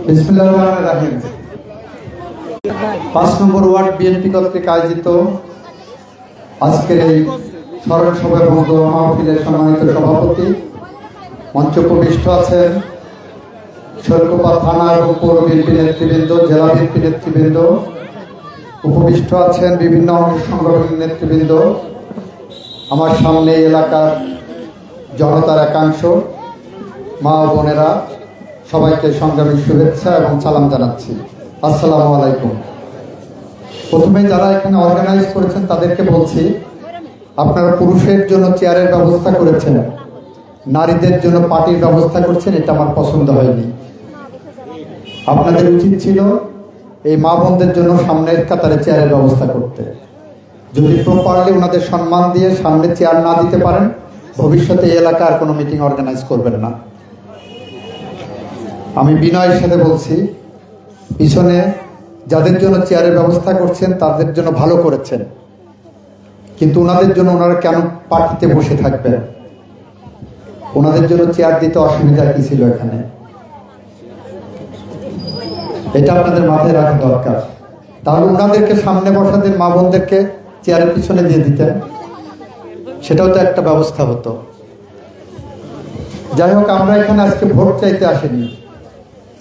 বিসমিল্লাহির রহমানির রহিম। 5 নম্বর word BNP কর্তৃক আয়োজিত আজকের এই স্মরণ সভায় মাহফিলের সম্মানিত সভাপতি, মঞ্চ উপবিষ্ট আছেন শৈলকুপা থানা এবং পৌর বিএনপি নেতৃবৃন্দ, জেলা বিএনপি নেতৃবৃন্দ, উপবিষ্ট আছেন বিভিন্ন অঙ্গ সংগঠনের নেতৃবৃন্দ, আমার সামনে এলাকার জনতার একাংশ, মা ও বোনেরা, সবাইকে সংগ্রামী শুভেচ্ছা এবং সালাম জানাচ্ছি। আসসালামু আলাইকুম। প্রথমে যারা এখানে অর্গানাইজ করেছেন তাদেরকে বলছি, আপনারা পুরুষের জন্য চেয়ারের ব্যবস্থা করেছেন, নারীদের জন্য পার্টির ব্যবস্থা করছেন, এটা আমার পছন্দ হয়নি। আপনাদের উচিত ছিল এই মা বোনদের জন্য সামনের কাতারে চেয়ারের ব্যবস্থা করতে। যদি প্রপারলি ওনাদের সম্মান দিয়ে সামনে চেয়ার না দিতে পারেন, ভবিষ্যতে এই এলাকার কোনো মিটিং অর্গানাইজ করবেন না। আমি বিনয়ের সাথে বলছি, পিছনে যাদের জন্য চেয়ারের ব্যবস্থা করছেন তাদের জন্য ভালো করেছেন, কিন্তু ওনাদের জন্য ওনারা কেন পার্টিতে বসে থাকবেন? ওনাদের জন্য চেয়ার দিতে অসুবিধা কি ছিল এখানে? এটা আপনাদের মাথায় রাখা দরকার। তাহলে ওনাদেরকে সামনে বসাতে মা বোনদেরকে চেয়ারের পিছনে দিয়ে দিতেন, সেটাও তো একটা ব্যবস্থা হতো। যাই হোক, আমরা এখানে আজকে ভোট চাইতে আসিনি,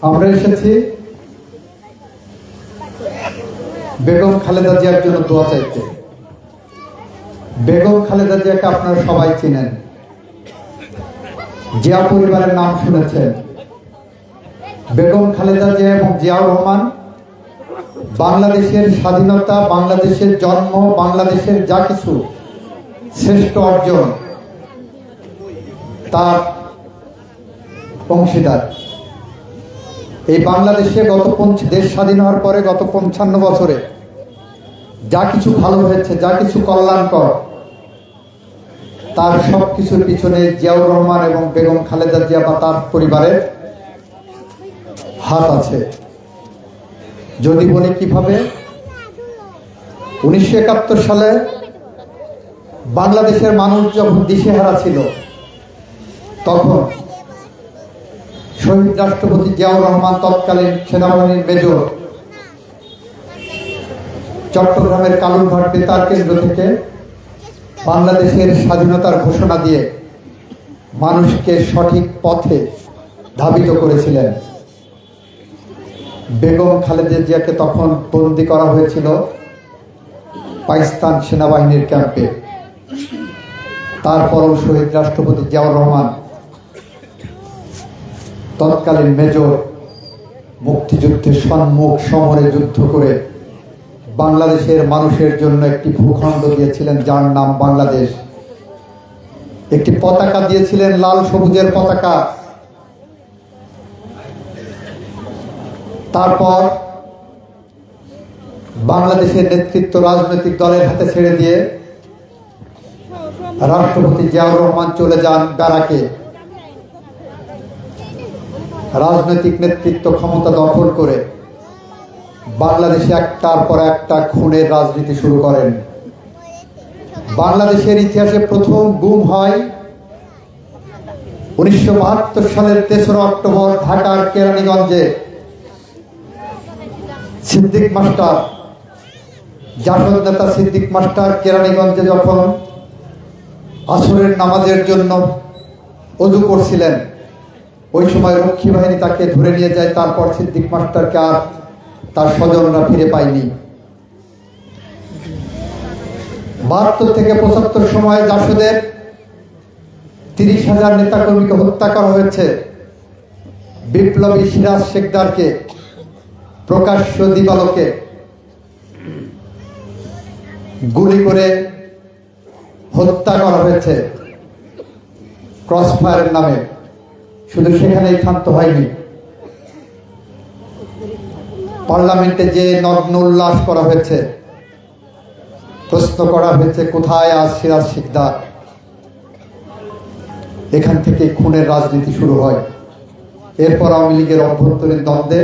আমরা এসেছি বেগম খালেদা জিয়ার জন্য দোয়া চাইতে। বেগম খালেদা জিয়াকে আপনারা সবাই চিনেন, জিয়া পরিবারের নাম শুনেছেন। বেগম খালেদা জিয়া এবং জিয়াউর রহমান বাংলাদেশের স্বাধীনতা, বাংলাদেশের জন্ম, বাংলাদেশের যা কিছু শ্রেষ্ঠ অর্জন তার অংশীদার। এই বাংলাদেশে দেশ স্বাধীন হওয়ার পরে গত 55 বছরে যা কিছু ভালো হয়েছে, যা কিছু কল্যাণকর, তার সব কিছুর পিছনে জিয়াউর রহমান এবং বেগম খালেদা জিয়া বা তার পরিবারের হাত আছে। যদি বলি কিভাবে, 1971 সালে বাংলাদেশের মানুষ যখন দিশেহারা ছিল, তখন শহীদ রাষ্ট্রপতি জিয়াউর রহমান তৎকালীন সেনাবাহিনীর মেজর চট্টগ্রামের কালুরঘাট বেতার কেন্দ্র থেকে বাংলাদেশের স্বাধীনতার ঘোষণা দিয়ে মানুষকে সঠিক পথে ধাবিত করেছিলেন। বেগম খালেদা জিয়াকে তখন বন্দী করা হয়েছিল পাকিস্তান সেনাবাহিনীর ক্যাম্পে। তারপরও শহীদ রাষ্ট্রপতি জিয়াউর রহমান তৎকালীন মেজর মুক্তিযুদ্ধের সম্মুখ সমরে যুদ্ধ করে বাংলাদেশের মানুষের জন্য একটি ভূখণ্ড দিয়েছিলেন, যার নাম বাংলাদেশ। একটি পতাকা দিয়েছিলেন, লাল সবুজের পতাকা। তারপর বাংলাদেশের নেতৃত্ব রাজনৈতিক দলের হাতে ছেড়ে দিয়ে রাষ্ট্রপতি জিয়াউর রহমান চলে যান ব্যারাকে। রাজনৈতিক নেতৃত্ব ক্ষমতা দখল করে বাংলাদেশে একটার পর একটা খুনের রাজনীতি শুরু করেন। বাংলাদেশের ইতিহাসে প্রথম গুম হয় 1972 সালের 3রা অক্টোবর ঢাকার কেরানীগঞ্জে। সিদ্দিক মাস্টার, জাসদ নেতা সিদ্দিক মাস্টার কেরানীগঞ্জে যখন আসরের নামাজের জন্য ওযু করছিলেন, ওই সময় রক্ষী বাহিনী তাকে ধরে নিয়ে যায়। তারপর সিদ্দিক মাস্টারকে আর তার স্বজনরা ফিরে পায়নি। 72 থেকে 75 সময় জাসদের 30,000 নেতাকর্মীকে হত্যা করা হয়েছে। বিপ্লবী সিরাজ শেখদারকে, প্রকাশ্য দিবালোকে গুলি করে হত্যা করা হয়েছে ক্রসফায়ারের নামে। শুধু সেখানেই ক্ষান্ত হয়নি, পার্লামেন্টে যে নগ্ন উল্লাস করা হয়েছে, প্রশ্ন করা হয়েছে কোথায় আজ সিরাজ শিকদার। এখান থেকে খুনের রাজনীতি শুরু হয়। এরপর আওয়ামী লীগের অভ্যন্তরীণ দ্বন্দ্বে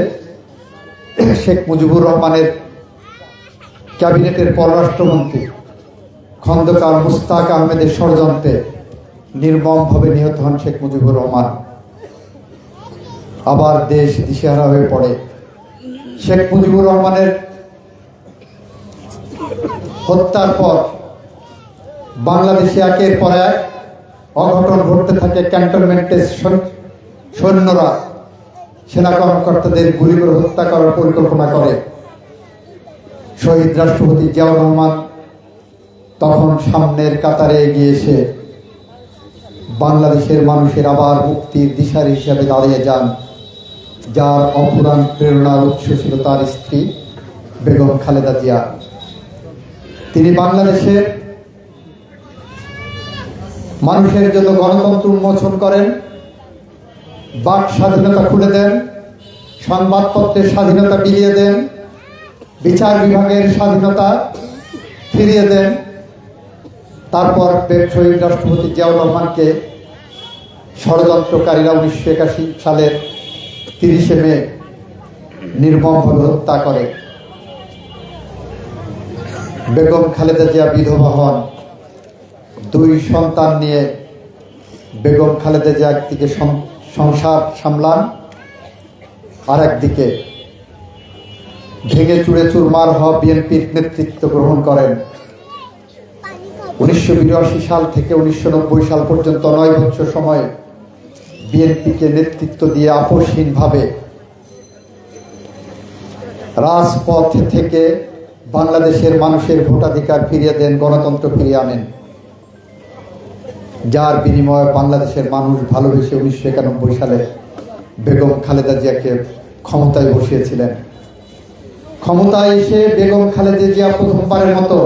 শেখ মুজিবুর রহমানের ক্যাবিনেটের পররাষ্ট্রমন্ত্রী খন্দকার মুস্তাক আহমেদের ষড়যন্ত্রে নির্মমভাবে নিহত হন শেখ মুজিবুর রহমান। আবার দেশ দিশেহারা হয়ে পড়ে। শেখ মুজিবুর রহমানের হত্যার পর বাংলাদেশে একের পর এক অঘটন ঘটতে থাকে। ক্যান্টনমেন্টের সৈন্যরা সেনা কর্মকর্তাদের গুলি করে হত্যা করার পরিকল্পনা করে। শহীদ রাষ্ট্রপতি জিয়াউর রহমান তখন সামনের কাতারে এগিয়ে এসে বাংলাদেশের মানুষের আবার মুক্তির দিশারি হিসাবে দাঁড়িয়ে যান, যার অফুরান প্রেরণার উৎস ছিল তার স্ত্রী বেগম খালেদা জিয়া। তিনি বাংলাদেশের মানুষের জন্য গণতন্ত্র উন্মোচন করেন, বাক স্বাধীনতা খুলে দেন, সংবাদপত্রের স্বাধীনতা বিলিয়ে দেন, বিচার বিভাগের স্বাধীনতা ফিরিয়ে দেন। তারপর শহীদ রাষ্ট্রপতি জিয়াউর রহমানকে ষড়যন্ত্রকারীরা 1981 সালের 30শে মে নির্মমভাবে হত্যা করে। বেগম খালেদা জিয়া বিধবা হন। 2 সন্তান নিয়ে বেগম খালেদা জিয়া একদিকে সংসার সামলান, আর একদিকে ভেঙে চুরে চুরমার হওয়া বিএনপির নেতৃত্ব গ্রহণ করেন। 1982 সাল থেকে 1990 সাল পর্যন্ত 9 বছর সময় বিএনপিকে নেতৃত্ব দিয়ে আপোষহীনভাবে রাজপথ থেকে বাংলাদেশের মানুষের ভোটাধিকার ফিরিয়ে দেন, গণতন্ত্র ফিরিয়ে আনেন, যার বিনিময়ে বাংলাদেশের মানুষ ভালোবেসে 1991 সালে বেগম খালেদা জিয়াকে ক্ষমতায় বসিয়েছিলেন। ক্ষমতায় এসে বেগম খালেদা জিয়া প্রথমবারের মতো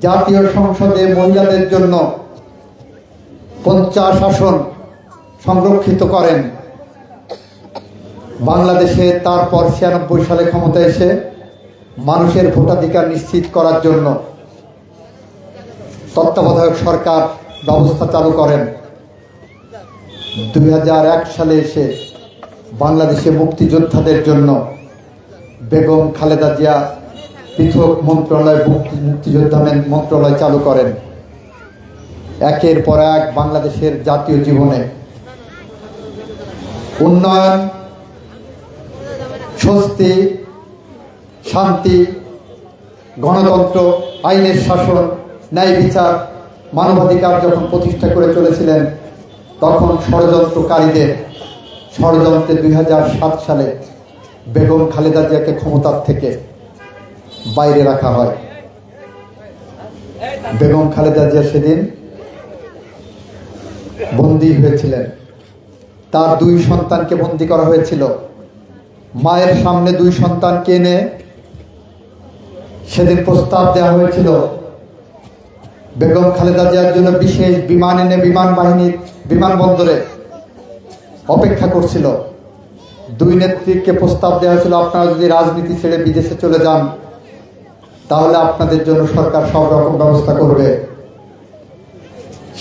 জাতীয় সংসদে মহিলাদের জন্য 50 আসন সংরক্ষিত করেন। বাংলাদেশে তারপর 96 সালে ক্ষমতায় এসে মানুষের ভোটাধিকার নিশ্চিত করার জন্য তত্ত্বাবধায়ক সরকার ব্যবস্থা চালু করেন। 2001 সালে এসে বাংলাদেশে মুক্তিযোদ্ধাদের জন্য বেগম খালেদা জিয়া পৃথক মন্ত্রণালয়, মুক্তিযোদ্ধা মন্ত্রণালয় চালু করেন। একের পর এক বাংলাদেশের জাতীয় জীবনে উন্নয়ন, স্বস্তি, শান্তি, গণতন্ত্র, আইনের শাসন, ন্যায় বিচার, মানবাধিকার যখন প্রতিষ্ঠা করে চলেছিলেন, তখন ষড়যন্ত্রকারীদের ষড়যন্ত্রে 2007 সালে বেগম খালেদা জিয়াকে ক্ষমতার থেকে বাইরে রাখা হয়। বেগম খালেদা জিয়া সেদিন বন্দী হয়েছিলেন। তার 2 সন্তানকে বন্দী করা হয়েছিল। মায়ের সামনে 2 সন্তানকে এনে সেদিন প্রস্তাব দেওয়া হয়েছিল বেগম খালেদা জিয়ার জন্য বিশেষ বিমান এনে বিমানবন্দরে অপেক্ষা করছিল। 2 নেত্রীকে প্রস্তাব দেওয়া হয়েছিল, আপনারা যদি রাজনীতি ছেড়ে বিদেশে চলে যান তাহলে আপনাদের জন্য সরকার সব রকম ব্যবস্থা করবে।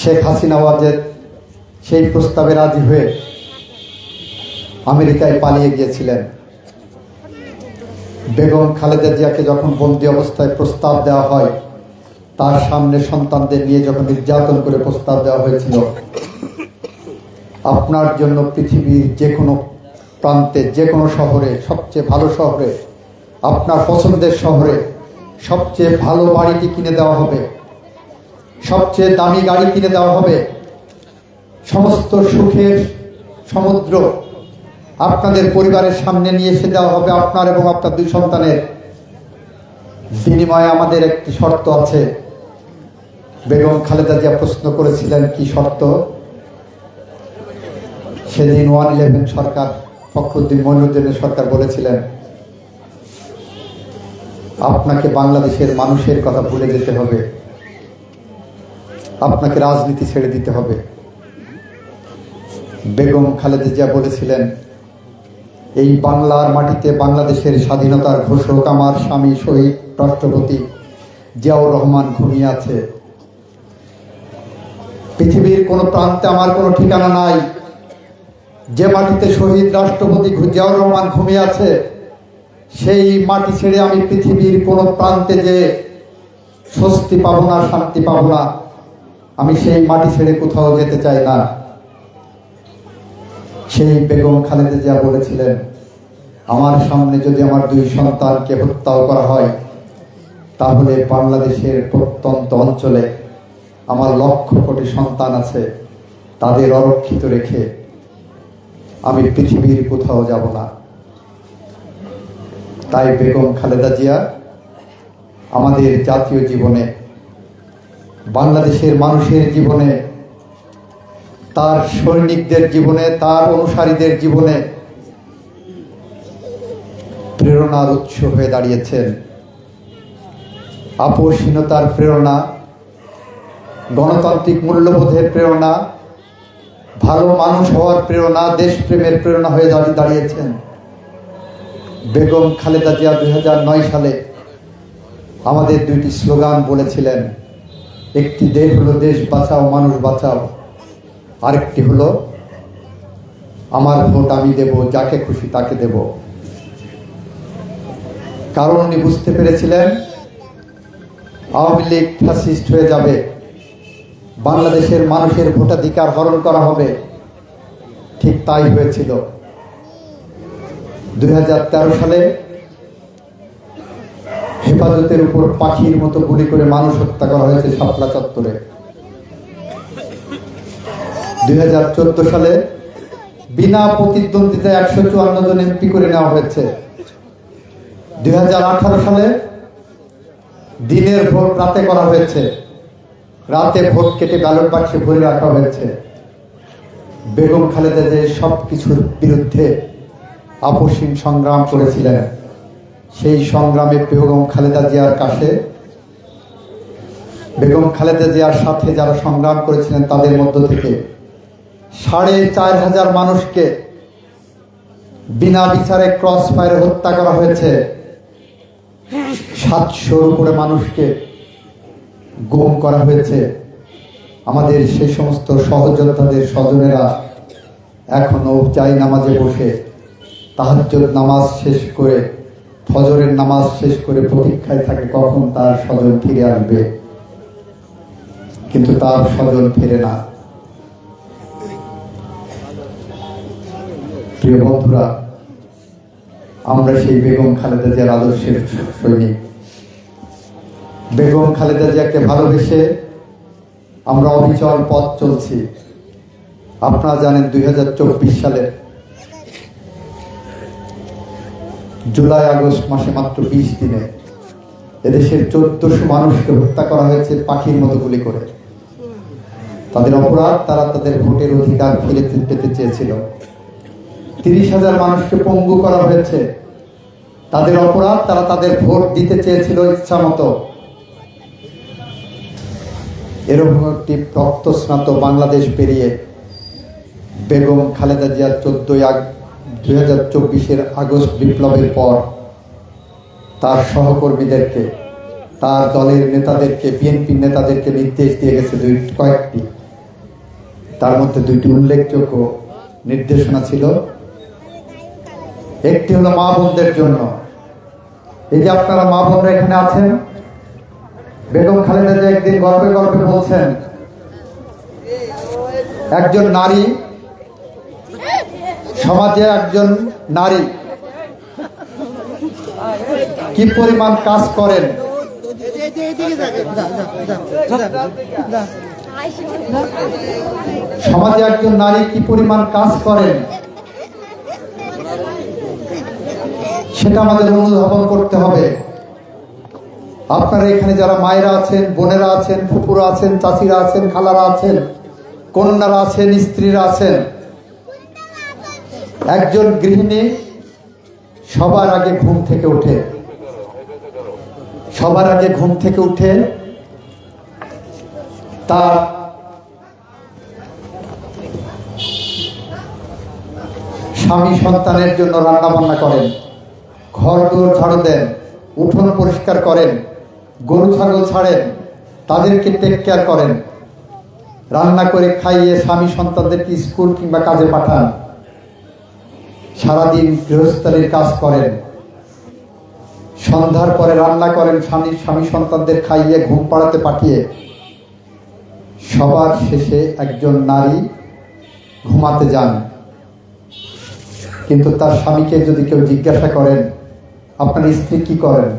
শেখ হাসিনা ওয়াজেদ সেই প্রস্তাবে রাজি হয়ে আমেরিকায় পালিয়ে গিয়েছিলেন। বেগম খালেদা জিয়াকে যখন বন্দী অবস্থায় প্রস্তাব দেওয়া হয়, তার সামনে সন্তানদের নিয়ে যখন নির্যাতন করে প্রস্তাব দেওয়া হয়েছিল, আপনার জন্য পৃথিবীর যে কোনো প্রান্তে, যে কোনো শহরে, সবচেয়ে ভালো শহরে, আপনার পছন্দের শহরে সবচেয়ে ভালো বাড়িটি কিনে দেওয়া হবে, সবচেয়ে দামি গাড়ি কিনে দেওয়া হবে, সমস্ত সুখের সমুদ্র আপনাদের পরিবারের সামনে নিয়ে এসে দেওয়া হবে আপনার এবং আপনার 2 সন্তানের। বিনিময়ে আমাদের একটি শর্ত আছে। বেগম খালেদা জিয়া প্রশ্ন করেছিলেন, কি শর্ত? সেদিন 111 সরকার, ফখরুদ্দিন মঈনুদ্দিনের সরকার বলেছিলেন, আপনাকে বাংলাদেশের মানুষের কথা ভুলে যেতে হবে, আপনাকে রাজনীতি ছেড়ে দিতে হবে। বেগম খালেদা জিয়া বলেছিলেন, এই বাংলার মাটিতে বাংলাদেশের স্বাধীনতার ঘোষক আমার স্বামী শহীদ রাষ্ট্রপতি জিয়াউর রহমান ঘুমিয়ে আছে। পৃথিবীর কোনো প্রান্তে আমার কোনো ঠিকানা নাই। যে মাটিতে শহীদ রাষ্ট্রপতি জিয়াউর রহমান ঘুমিয়ে আছে, সেই মাটি ছেড়ে আমি পৃথিবীর কোনো প্রান্তে যে স্বস্তি পাবো না, শান্তি পাবো না, আমি সেই মাটি ছেড়ে কোথাও যেতে চাই না। সেই বেগম খালেদা জিয়া বলেছিলেন, আমার সামনে যদি আমার 2 সন্তানকে হত্যাও করা হয়, তাহলে বাংলাদেশের প্রত্যন্ত অঞ্চলে আমার লক্ষ কোটি সন্তান আছে, তাদের অরক্ষিত রেখে আমি পৃথিবীর কোথাও যাব না। তাই বেগম খালেদা জিয়া আমাদের জাতীয় জীবনে, বাংলাদেশের মানুষের জীবনে, তার সৈনিকদের জীবনে, তার অনুসারীদের জীবনে প্রেরণার উৎস হয়ে দাঁড়িয়েছেন। আপোষহীনতার প্রেরণা, গণতান্ত্রিক মূল্যবোধের প্রেরণা, ভালো মানুষ হওয়ার প্রেরণা, দেশপ্রেমের প্রেরণা হয়ে দাঁড়িয়েছেন। বেগম খালেদা জিয়া 2009 সালে আমাদের 2টি স্লোগান বলেছিলেন। একটি হলো দেশ বাঁচাও মানুষ বাঁচাও, আরেকটি হলো আমার ভোট আমি দেব, যাকে খুশি তাকে দেব। কারণ উনি বুঝতে পেরেছিলেন আওয়ামী লীগ ফ্যাসিস্ট হয়ে যাবে, বাংলাদেশের মানুষের ভোটাধিকার হরণ করা হবে। ঠিক তাই হয়েছিল। 2013 সালে হেফাজতের উপর পাখির মতো গুলি করে মানুষ হত্যা করা হয়েছে শাপলা চত্বরে। 2014 সালে বিনা প্রতিদ্বন্দ্বিতায় 154 জন এমপি করে নেওয়া হয়েছে। 2018 সালে দিনের ভোট রাতে করা হয়েছে, রাতে ভোট কেটে ব্যালট বাক্সে ভরে রাখা হয়েছে। বেগম খালেদা যে সব কিছুর বিরুদ্ধে আপোষহীন সংগ্রাম করেছিলেন, সেই সংগ্রামে বেগম খালেদা জিয়ার কাছে, বেগম খালেদা জিয়ার সাথে যারা সংগ্রাম করেছিলেন তাদের মধ্য থেকে 4,500 মানুষকে বিনা বিচারে ক্রস ফায়ারে হত্যা করা হয়েছে। 700-র উপরে মানুষকে গুম করা হয়েছে। আমাদের সেই সমস্ত সহযোদ্ধাদের স্বজনেরা এখনো জাই নামাজে বসে তাহাজ্জুদ নামাজ শেষ করে, ফজরের নামাজ শেষ করে প্রতীক্ষায় থাকে কখন তার স্বজন ফিরে আসবে, কিন্তু তার স্বজন ফিরে না। প্রিয় বন্ধুরা, আমরা সেই বেগম খালেদা জিয়ার আদর্শের সৈনিক। বেগম খালেদা জিয়াকে ভালোবেসে আমরা অবিচল পথ চলছি। আপনারা জানেন 2024 সালে জুলাই আগস্ট মাসে মাত্র 20 দিনে এদেশের 1400 মানুষকে হত্যা করা হয়েছে পাখির মতো গুলি করে। তাদের অপরাধ, তারা তাদের ভোটের অধিকার ফিরে পেতে চেয়েছিল। 30,000 মানুষকে পঙ্গু করা হয়েছে। তাদের অপরাধ, তারা তাদের ভোট দিতে চেয়েছিল ইচ্ছা মতো। এরকম একটি রক্তস্নাত বাংলাদেশ পেরিয়ে বেগম খালেদা জিয়া 2024 আগস্ট বিপ্লবের পর তার সহকর্মীদেরকে, তার দলের নেতাদেরকে, বিএনপি নেতাদেরকে নির্দেশ দিয়ে গেছে কয়েকটি। তার মধ্যে 2টি উল্লেখযোগ্য নির্দেশনা ছিল। একটি হলো মা বোনদের জন্য। এই যে আপনারা মা বোনরা এখানে আছেন, বেগম খালেদা জিয়া একদিন গল্পে গল্পে বলছেন, একজন নারী, সমাজে একজন নারী কি পরিমাণ কাজ করেন, সমাজে একজন নারী কি পরিমাণ কাজ করেন সেটা আমাদের অনুধাবন করতে হবে। আপনারা এখানে যারা মায়েরা আছেন, বোনেরা আছেন, ফুপুরা আছেন, চাচিরা আছেন, খালারা আছেন, কন্যারা আছেন, স্ত্রীরা আছেন, একজন গৃহিণী সবার আগে ঘুম থেকে উঠে তার স্বামী সন্তানের জন্য রান্না বান্না করেন, ঘর দোর ঝাড়ু দেন, উঠোন পরিষ্কার করেন, গরু ছাগল ছাড়েন, তাদেরকে টেক কেয়ার করেন, রান্না করে খাইয়ে স্বামী সন্তানদেরকে স্কুল কিংবা কাজে পাঠান, সারাদিন গৃহস্থালির কাজ করেন, সন্ধ্যার পরে রান্না করেন, স্বামী সন্তানদের খাইয়ে ঘুম পাড়াতে পাঠিয়ে সবার শেষে একজন নারী ঘুমাতে যান। কিন্তু তার স্বামীকে যদি কেউ জিজ্ঞাসা করেন আপনার স্ত্রী কি করেন,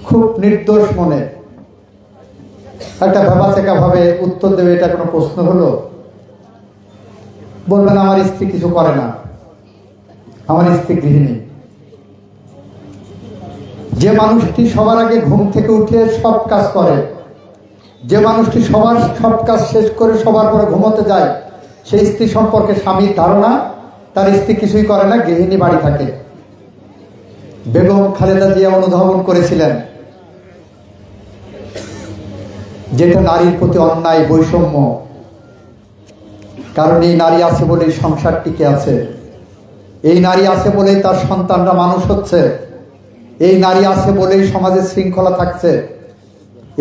খুব নির্দোষ মনে একটা ভেবাচেকা ভাবে উত্তর দেবে, এটা কোনো প্রশ্ন হলো? বলবেন আমার স্ত্রী কিছু করে না, আমার স্ত্রী গৃহিণী। যে মানুষটি সবার আগে ঘুম থেকে উঠে সব কাজ করে, যে মানুষটি সবার সব কাজ শেষ করে সবার পরে ঘুমোতে যায়, সেই স্ত্রী সম্পর্কে স্বামীর ধারণা তার স্ত্রী কিছুই করে না, গৃহিণী বাড়ি থাকে। বেগম খালেদা জিয়া অনুধাবন করেছিলেন যেটা নারীর প্রতি অন্যায়, বৈষম্য। কারণ এই নারী আছে বলেই সংসার টিকে আছে, এই নারী আছে বলেই তার সন্তানরা মানুষ হচ্ছে, এই নারী আছে বলেই সমাজে শৃঙ্খলা থাকছে,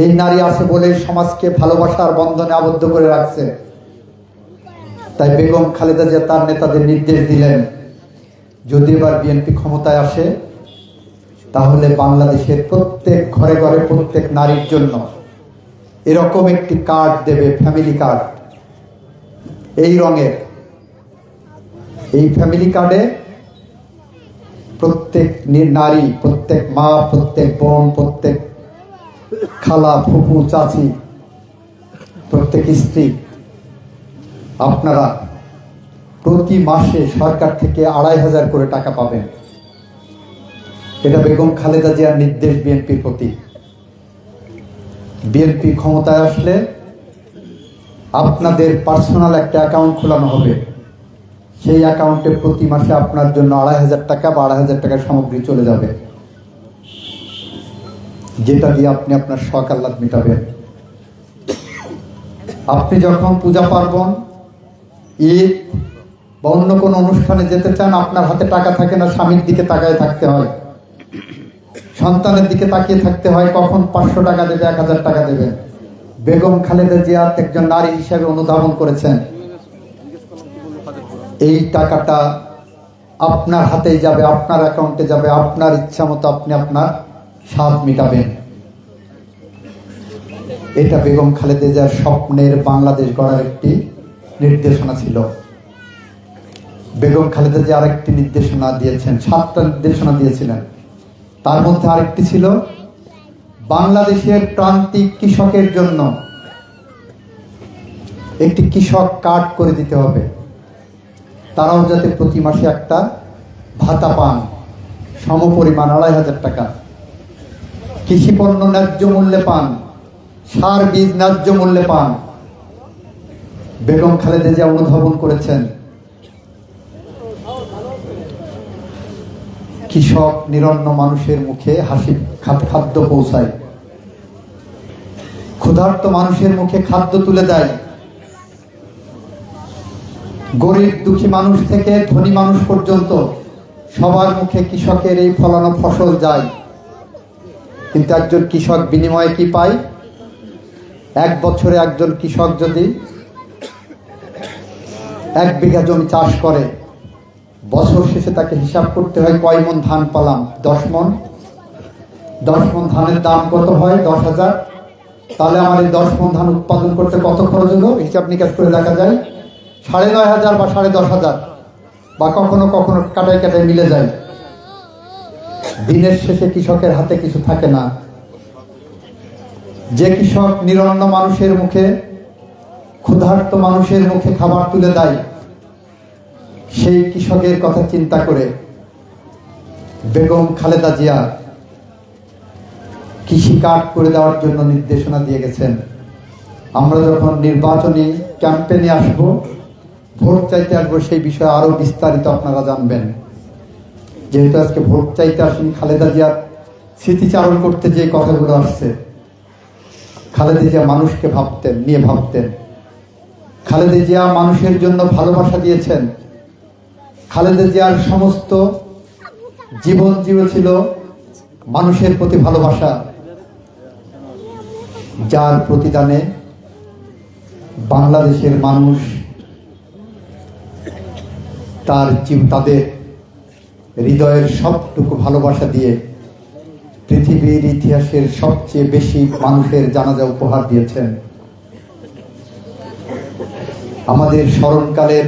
এই নারী আছে বলেই সমাজকে ভালোবাসার বন্ধনে আবদ্ধ করে রাখছে। তাই বেগম খালেদা জিয়া তার নেতাদের নির্দেশ দিলেন, যদি এবার বিএনপি ক্ষমতায় আসে তাহলে বাংলাদেশের প্রত্যেক ঘরে ঘরে প্রত্যেক নারীর জন্য এরকম একটি কার্ড দেবে, ফ্যামিলি কার্ড, এই রঙের। এই ফ্যামিলি কার্ডে প্রত্যেক নারী, প্রত্যেক মা, প্রত্যেক বোন, প্রত্যেক খালা, ফুফু, চাচি, প্রত্যেক স্ত্রী, আপনারা প্রতি মাসে সরকার থেকে ২৫০০ করে টাকা পাবেন। এটা বেগম খালেদা জিয়ার নির্দেশ বিএনপির প্রতি। বিএনপি ক্ষমতায় আসলে আপনাদের পার্সোনাল একটা অ্যাকাউন্ট খোলানো হবে, সেই অ্যাকাউন্টে প্রতি মাসে আপনার জন্য ২৫০০ টাকা বা ২৫০০ টাকার সামগ্রী চলে যাবে, যেটা দিয়ে আপনি আপনার শখ আহ্লাদ মেটাবেন। আপনি যখন পূজা পার্বণ, ঈদ বা অন্য কোনো অনুষ্ঠানে যেতে চান, আপনার হাতে টাকা থাকে না, স্বামীর দিকে তাকায় থাকতে হয়, সন্তানের দিকে তাকিয়ে থাকতে হয়, কখন ৫০০ টাকা দেবে, ১০০০ টাকা দেবে। বেগম খালেদা জিয়া একজন নারী হিসেবে অনুধাবন করেছেন এই টাকাটা আপনার হাতেই যাবে, আপনার অ্যাকাউন্টে যাবে, আপনার ইচ্ছা মতো আপনি আপনার স্বাদ মেটাবেন। এটা বেগম খালেদা জিয়ার স্বপ্নের বাংলাদেশ গড়ার একটি নির্দেশনা ছিল। বেগম খালেদা জিয়া আরেকটি নির্দেশনা দিয়েছেন, ৭টা নির্দেশনা দিয়েছিলেন। তার মধ্যে আরেকটি ছিল বাংলাদেশের প্রান্তিক কৃষকের জন্য একটি কৃষক কার্ড করে দিতে হবে, তারাও যাতে প্রতি মাসে একটা ভাতা পান, সমপরিমাণ ২৫০০ টাকা, কৃষি পণ্য ন্যায্য মূল্যে পান, সার বীজ ন্যায্য মূল্যে পান। বেগম খালেদা জিয়া অনুধাবন করেছেন কৃষক নিরন্ন মানুষের মুখে হাসি, খাদ্য পৌঁছায়, ক্ষুধার্ত মানুষের মুখে খাদ্য তুলে দেয়। গরিব দুঃখী মানুষ থেকে ধনী মানুষ পর্যন্ত সবার মুখে কৃষকের এই ফলানো ফসল যায়। কিন্তু একজন কৃষক বিনিময়ে কি পায়? এক বছরে একজন কৃষক যদি ১ বিঘা জমি চাষ করে, বছর শেষে তাকে হিসাব করতে হয় কয় মণ ধান পালাম, ১০ মণ। ১০ মণ ধানের দাম কত হয়? ১০,০০০। তাহলে আমার এই ১০ মণ ধান উৎপাদন করতে কত খরচ হলো? হিসাব নিকাশ করে দেখা যায় ৯,৫০০ বা ১০,৫০ বা কখনো কখনো কাটায় কাটায় মিলে যায়। দিনের শেষে কৃষকের হাতে কিছু থাকে না। যে কৃষক নিরন্ন মানুষের মুখে, ক্ষুধার্ত মানুষের মুখে খাবার তুলে দেয়, সেই কৃষকের কথা চিন্তা করে বেগম খালেদা জিয়া কৃষি কার্ড করে দেওয়ার জন্য নির্দেশনা দিয়ে গেছেন। আমরা যখন নির্বাচনী ক্যাম্পেইনে আসব, ভোট চাইতে আসবো, সেই বিষয়ে আরো বিস্তারিত আপনারা জানবেন। যেহেতু আজকে ভোট চাইতে আসেন, খালেদা জিয়ার স্মৃতিচারণ করতে যে কথাগুলো আসছে, খালেদা জিয়া মানুষকে নিয়ে ভাবতেন। খালেদা জিয়া মানুষের জন্য ভালোবাসা দিয়েছেন। খালেদা জিয়ার সমস্ত জীবন ছিল মানুষের প্রতি ভালোবাসা, যার প্রতিদানে বাংলাদেশের মানুষ তাদের হৃদয়ের সবটুকু ভালোবাসা দিয়ে পৃথিবীর ইতিহাসের সবচেয়ে বেশি মানুষের জানাজা উপহার দিয়েছেন। আমাদের স্মরণকালের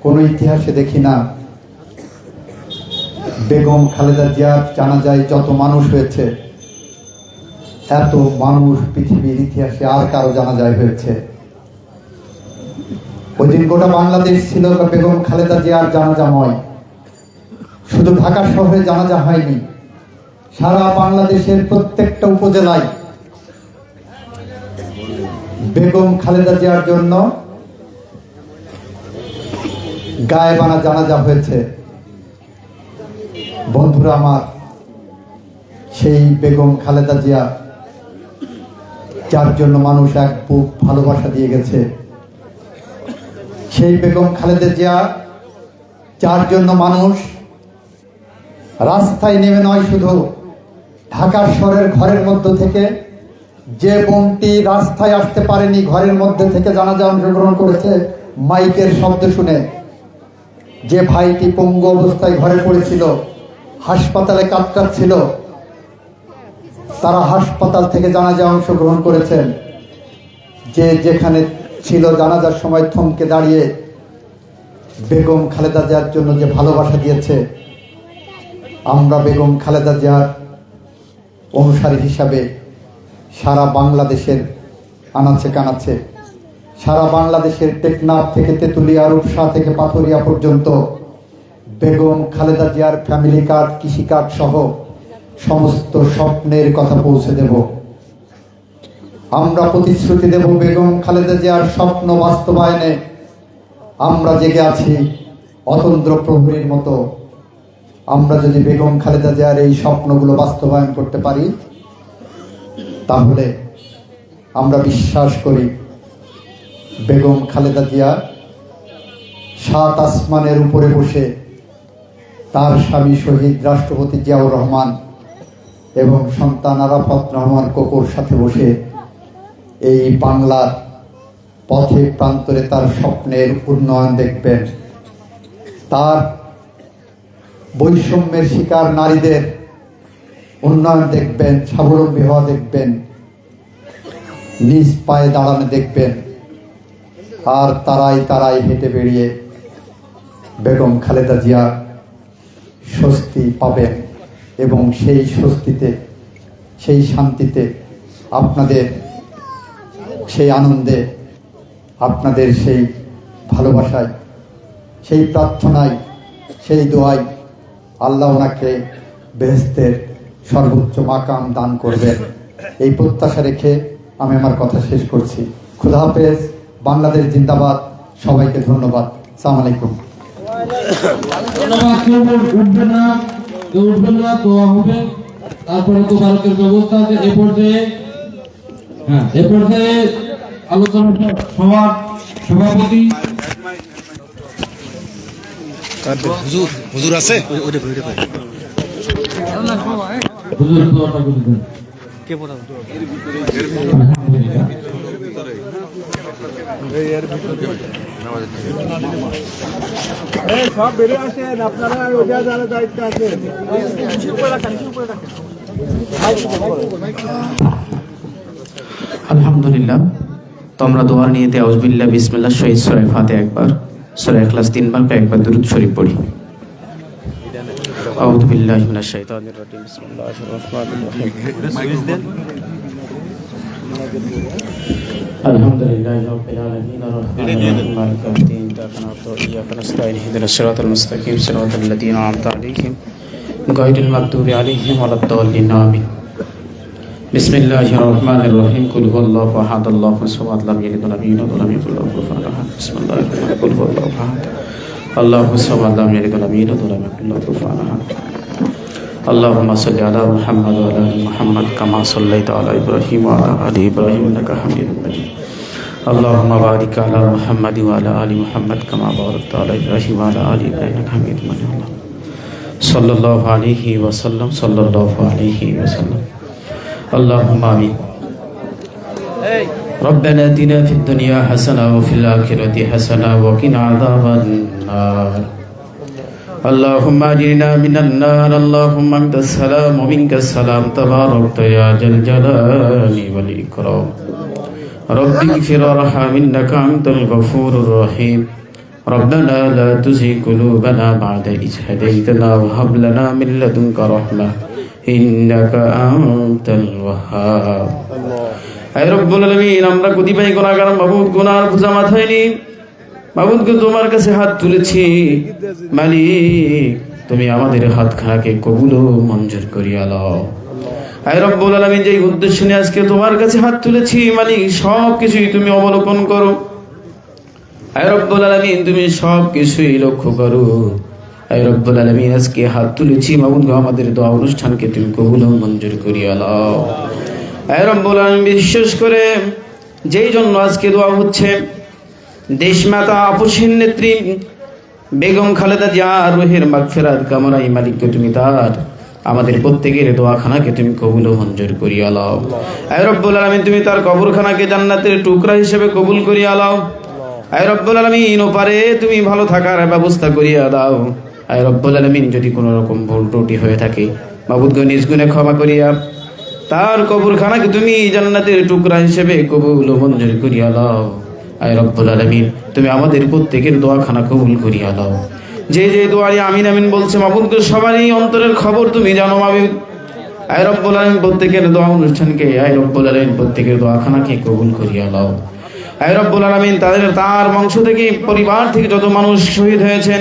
কোনো ইতিহাসে দেখি না বেগম খালেদা জিয়ার জানাজায় যত মানুষ হয়েছে, এত মানুষ পৃথিবীর ইতিহাসে আর কারো জানাজায় হয়েছে। ওই দিন গোটা বাংলাদেশ ছিল বেগম খালেদা জিয়ার জানাজাময়। শুধু ঢাকা শহরে জানাজা হয়নি, সারা বাংলাদেশের প্রত্যেকটা উপজেলায় বেগম খালেদা জিয়ার জন্য গায়েবানা জানাজা হয়েছে। বন্ধুরা আমার, সেই বেগম খালেদা জিয়া যার জন্য মানুষ এক বুক ভালোবাসা দিয়ে গেছে, সেই বেগম খালেদা জিয়া যার জন্য মানুষ রাস্তায় নেমে নয়, শুধু ঢাকা শহরের ঘরের মধ্য থেকে যে বোনটি রাস্তায় আসতে পারেনি, ঘরের মধ্যে থেকে জানাজা অংশগ্রহণ করেছে মাইকের শব্দ শুনে। যে ভাইটি পঙ্গু অবস্থায় ঘরে পড়েছিল, হাসপাতালে কাতরাচ্ছিল, তারা হাসপাতাল থেকে জানাজা অংশগ্রহণ করেছেন। যে যেখানে ছিল জানাজার সময় থমকে দাঁড়িয়ে বেগম খালেদা জিয়ার জন্য যে ভালোবাসা দিয়েছে, আমরা বেগম খালেদা জিয়ার অনুসারী হিসাবে সারা বাংলাদেশের আনাচে কানাচে, সারা বাংলাদেশের টেকনাফ থেকে তেঁতুলিয়া, রূপসা থেকে পাথুরিয়া পর্যন্ত বেগম খালেদা জিয়ার ফ্যামিলি কার্ড, কৃষি কার্ড সহ সমস্ত স্বপ্নের কথা পৌঁছে দেব। আমরা প্রতিশ্রুতি দেব বেগম খালেদা জিয়ার স্বপ্ন বাস্তবায়নে আমরা জেগে আছি অতন্দ্র প্রহরীর মতো। আমরা যদি বেগম খালেদা জিয়ার এই স্বপ্নগুলো বাস্তবায়ন করতে পারি, তাহলে আমরা বিশ্বাস করি বেগম খালেদা জিয়া 7 আসমানের উপরে বসে তার স্বামী শহীদ রাষ্ট্রপতি জিয়াউর রহমান এবং সন্তান আরাফাত রহমান কোকোর সাথে বসে এই বাংলার পথে প্রান্তরে তার স্বপ্নের উন্নয়ন দেখবেন, তার বৈষম্যের শিকার নারীদের উন্নয়ন দেখবেন, স্বাবলম্বী হওয়া দেখবেন, নিজ পায়ে দাঁড়ানো দেখবেন। আর তারাই হেঁটে বেরিয়ে বেগম খালেদা জিয়া স্বস্তি পাবেন এবং সেই স্বস্তিতে, সেই শান্তিতে, আপনাদের সেই আনন্দে, আপনাদের সেই ভালোবাসায়, সেই প্রার্থনায়, সেই দোয়ায় আল্লাহ ওনাকে বেহেশতের সর্বোচ্চ মাকাম দান করবেন, এই প্রত্যাশা রেখে আমি আমার কথা শেষ করছি। খুদা হাফেজ। বাংলাদেশ জিন্দাবাদ। সবাইকে ধন্যবাদ। আসসালামু আলাইকুম। তারপরে তো ভারতের ব্যবস্থা আছে। এ পর্যায়ে আলোচনা সভার সভাপতি হুজুর আছে। হুজুর দোয়াটা করে দেন। কে পড়াবে? সব বেরিয়ে আসেন আপনারা, ওইটা যারা দায়িত্ব আছে। আলহামদুলিল্লাহ। তো আমরা দোয়া নিয়ে দিই আউযুবিল্লাহ বিসমিল্লাহ শহীদ সূরা ফাতিহা একবার, সূরা ইখলাস 3 বার, একবার দুরূদ শরীফ পড়ি। আউযু বিল্লাহি মিনাশ শাইতানির রাজিম। বিসমিল্লাহির রাহমানির রাহিম। আলহামদুলিল্লাহি রাব্বিল আলামিন আর-রাহমানির রাহিম মালিকি ইয়াউমিদ্দিন ইyyaka na'budu wa iyyaka nasta'in ihdinas siratal mustaqim siratal ladzina an'amta 'alaihim ghayril maghdubi 'alaihim waladdallin amin. বিসমিল্লাহির রহমানির রহিম। কুল হুয়াল্লাহু আহাদ আল্লাহুস সামাদ লাম ইয়ালিদ ওয়া লাম ইউলাদ ওয়া লাম ইয়াকুল লাহু কুফুয়ান আহাদ। বিসমিল্লাহির রহমানির রহিম। কুল হুয়াল্লাহু আহাদ আল্লাহুস সামাদ লাম ইয়ালিদ ওয়া লাম ইউলাদ ওয়া লাম ইয়াকুল লাহু কুফুয়ান আহাদ। আল্লাহুম্মা সাল্লি আলা মুহাম্মাদ ওয়া আলা আলি মুহাম্মাদ কামা সাল্লাইতা আলা ইব্রাহিম ওয়া আলা আলি ইব্রাহিম ইন্নাকা হামিদুম মাজিদ। আল্লাহুম্মা বারিক আলা মুহাম্মাদ ওয়া আলা আলি মুহাম্মাদ কামা বারাকতা আলা ইব্রাহিম ওয়া আলা আলি ইব্রাহিম ইন্নাকা হামিদুম মাজিদ। সাল্লাল্লাহু আলাইহি ওয়া সাল্লাম, সাল্লাল্লাহু আলাইহি ওয়া সাল্লাম। اللهم آمين. ربنا آتنا في الدنيا حسنة وفي الآخرة حسنة وقنا عذاب النار. اللهم أجرنا من النار. اللهم أنت السلام ومنك السلام تباركت يا ذا الجلال والإكرام. رب اغفر وارحم إنك أنت الغفور الرحيم. ربنا لا تزغ قلوبنا بعد إذ هديتنا وهب لنا من لدنك رحمة إنك أنت الوهاب হে রব্বুল আলামিন আমরা কতিপয় গুনাহগার মাবুদ গুনার বোঝা মাথায় নিয়ে মাবুদকে তোমার কাছে হাত তুলেছি মালিক তুমি আমাদের হাতখানাকে কবুল ও মঞ্জুর করিয়া লও হে রব্বুল আলামিন যেই উদ্দেশ্য নিয়ে আজকে তোমার কাছে হাত তুলেছি মালিক সব কিছুই তুমি অবলোকন করো হে রব্বুল আলামিন তুমি সব কিছুই লক্ষ্য করো হে রব্বুল আলামিন আজকে হাত তুলেছি মাবুদ আমাদের দোয়া অনুষ্ঠানকে তুমি কবুল ও মঞ্জুর করিয়া লও হে রব্বুল আলামিন বিশেষ করে যেই জন্য আজকে দোয়া হচ্ছে দেশমাতা আপসীন নেত্রী বেগম খালেদা জিয়ার রুহের মাগফিরাত কামনায় মালিককে তুমি তার আমাদের প্রত্যেকের দোয়াখানাকে তুমি কবুল ও মঞ্জুর করিয়া লও হে রব্বুল আলামিন তুমি তার কবরখানাকে জান্নাতের টুকরা হিসেবে কবুল করিয়া লও হে রব্বুল আলামিন ওপারে তুমি ভালো থাকার ব্যবস্থা করিয়া দাও হে রব্বুল আলামিন যদি কোনো রকম ভুল ত্রুটি হয়ে থাকে মাবুদ গো নিজ গুণে ক্ষমা করিয়া তার কবরখানাকে তুমি জান্নাতের টুকরা হিসেবে কবুল ও মঞ্জুর করিয়া লও হে রব্বুল আলামিন তুমি আমাদের প্রত্যেকের দোয়াখানা কবুল করিয়া লও যে যে দোয়ারি আমিন আমিন বলছে মাবুদ গো সবারই অন্তরের খবর তুমি জানো মাবুদ হে রব্বুল আলামিন প্রত্যেকের দোয়া অনুষ্ঠানকে হে রব্বুল আলামিন প্রত্যেকের দোয়াখানাকে কবুল করিয়া লও হে রব্বুল আলামিন তার বংশ থেকে পরিবার থেকে যত মানুষ শহীদ হয়েছেন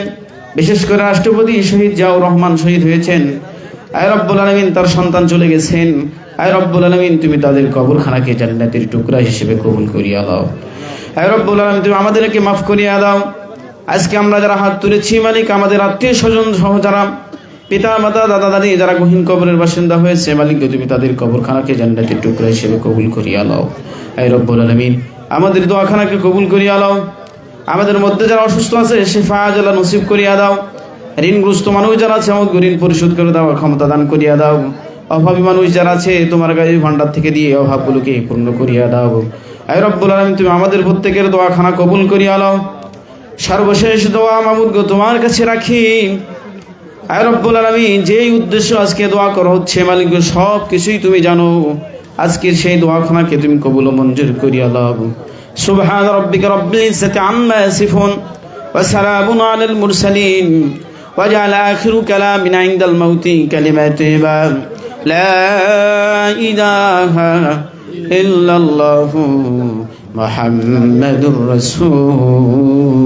বিশেষ করে রাষ্ট্রপতি শহীদ জিয়াউর রহমান শহীদ হয়েছেন হে রব্বুল আলামিন তার সন্তান চলে গেছেন হে রব্বুল আলামিন তুমি তাদের কবরখানাকে জান্নাতের টুকরা হিসেবে কবুল করিয়া লও হে রব্বুল আলামিন তুমি আমাদেরকে মাফ করিয়া দাও আজকে আমরা যারা হাত তুলেছি মালিক আমাদের আত্মীয় স্বজন সহ যারা পিতা মাতা দাদা দাদি যারা গহীন কবরের বাসিন্দা হয়েছে মালিক তুমি তাদের কবরখানাকে জান্নাতের টুকরা হিসেবে কবুল করিয়া লও হে রব্বুল আলামিন আমাদের দোয়াখানাকে কবুল করিয়া লও আমাদের মধ্যে যারা অসুস্থ আছে শিফা আজলা নসিব করিয়া দাও ঋণগ্রস্ত মানুষ যারা আছে আমাকে ঋণ পরিশোধ করে দাও ক্ষমতা দান করিয়া দাও অভাবী মানুষ যারা আছে তোমার গায়ে ভান্ডার থেকে দিয়ে অভাবগুলোকে পূর্ণ করিয়া দাও হে রব্বুল আলামিন তুমি আমাদের প্রত্যেকের দোয়াখানা কবুল করিয়া লও সর্বশেষ দোয়া মাবুদ গো তোমার কাছে রাখি হে রব্বুল আলামিন যেই উদ্দেশ্য আজকে দোয়া করা হচ্ছে মালিক গো সব কিছুই তুমি জানো আজকের সেই দোয়াখানাকে তুমি কবুল ও মঞ্জুর করিয়া লও সুবহান রাব্বিকা রাব্বিল ইজ্জাতি আম্মা ইয়াসিফুন ওয়া সালামুন আলাল মুরসালিন ওয়াজআল আখিরু কালামিনা ইনদাল মাউতি কালিমাতুবা লা ইলাহা ইল্লাল্লাহু মুহাম্মাদুর রাসূলুল্লাহ